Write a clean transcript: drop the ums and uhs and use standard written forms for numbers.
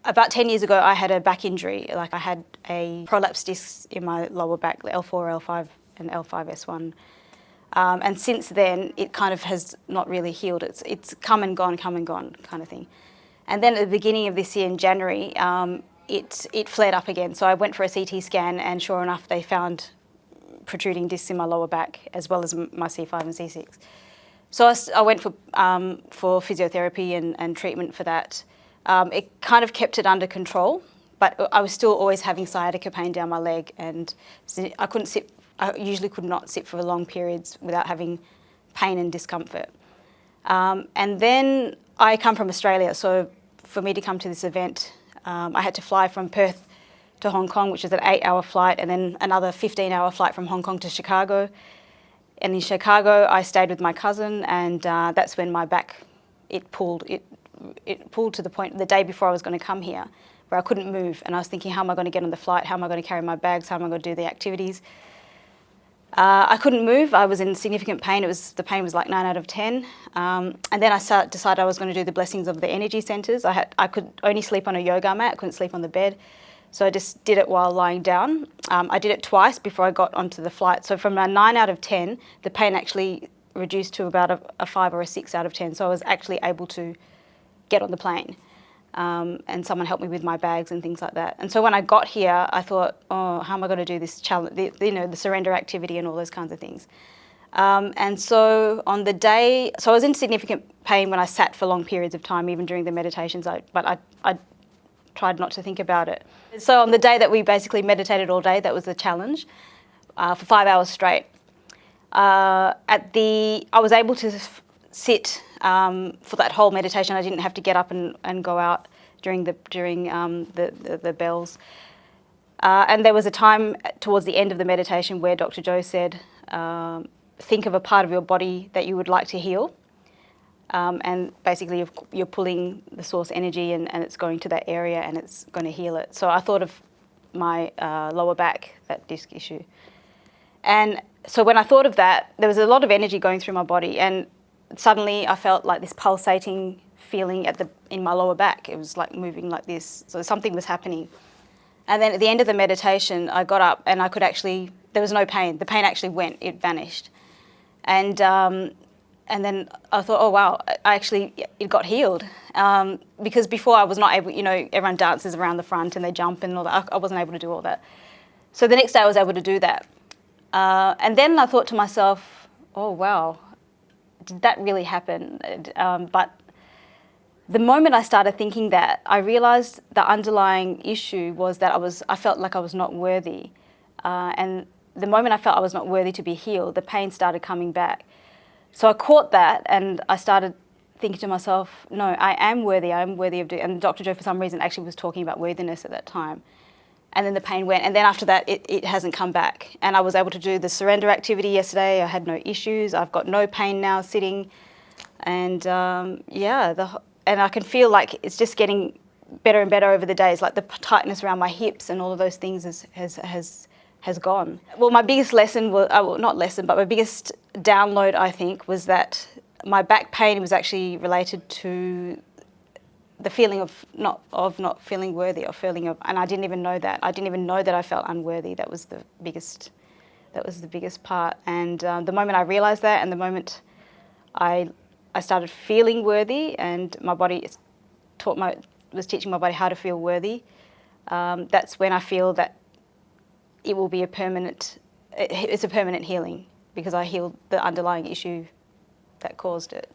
About 10 years ago, I had a back injury. Like, I had a prolapsed disc in my lower back, L4, L5 and L5S1. And since then, it kind of has not really healed. It's come and gone kind of thing. And then at the beginning of this year in January, it flared up again. So I went for a CT scan, and sure enough, they found protruding discs in my lower back, as well as my C5 and C6. So I went for physiotherapy and treatment for that. It kind of kept it under control, but I was still always having sciatica pain down my leg, and I couldn't sit. I usually could not sit for long periods without having pain and discomfort. And then I come from Australia, so for me to come to this event, I had to fly from Perth to Hong Kong, which is an 8-hour flight, and then another 15-hour flight from Hong Kong to Chicago. And in Chicago, I stayed with my cousin, and that's when my back, it pulled to the point the day before I was going to come here, where I couldn't move. And I was thinking, how am I going to get on the flight? How am I going to carry my bags? How am I going to do the activities? I couldn't move. I was in significant pain. The pain was like 9 out of 10. And then I decided I was going to do the blessings of the energy centers. I could only sleep on a yoga mat. I couldn't sleep on the bed. So I just did it while lying down. I did it twice before I got onto the flight. So from a 9 out of 10, the pain actually reduced to about a 5 or a 6 out of 10. So I was actually able to get on the plane. And someone helped me with my bags and things like that. And so when I got here, I thought, oh, how am I going to do this challenge, the surrender activity and all those kinds of things. And so on the day, so I was in significant pain when I sat for long periods of time, even during the meditations, but I tried not to think about it. So on the day that we basically meditated all day, that was the challenge, for 5 hours straight. I was able to sit for that whole meditation. I didn't have to get up and go out during the bells. And there was a time towards the end of the meditation where Dr. Joe said, think of a part of your body that you would like to heal. And basically you're pulling the source energy and it's going to that area and it's going to heal it. So I thought of my lower back, that disc issue. And so when I thought of that, there was a lot of energy going through my body, and suddenly I felt like this pulsating feeling in my lower back. It was like moving like this. So something was happening. And then at the end of the meditation, I got up and there was no pain. The pain actually went, it vanished. And then I thought, oh wow, it got healed. Because before I was not able, everyone dances around the front and they jump and all that. I wasn't able to do all that. So the next day I was able to do that. And then I thought to myself, oh wow, did that really happen? But the moment I started thinking that, I realised the underlying issue was that I felt like I was not worthy. And the moment I felt I was not worthy to be healed, the pain started coming back. So I caught that and I started thinking to myself, no, I am worthy of doing it. And Dr. Joe, for some reason, actually was talking about worthiness at that time. And then the pain went, and then after that, it hasn't come back. And I was able to do the surrender activity yesterday. I had no issues. I've got no pain now sitting. And and I can feel like it's just getting better and better over the days. Like the tightness around my hips and all of those things has gone. Well, my biggest lesson was, not lesson, but my biggest download, I think, was that my back pain was actually related to the feeling of not feeling worthy, and I didn't even know that. I didn't even know that I felt unworthy. That was the biggest part. And the moment I realised that, and the moment I started feeling worthy, and my body was teaching my body how to feel worthy, that's when I feel that it will be it's a permanent healing, because I healed the underlying issue that caused it.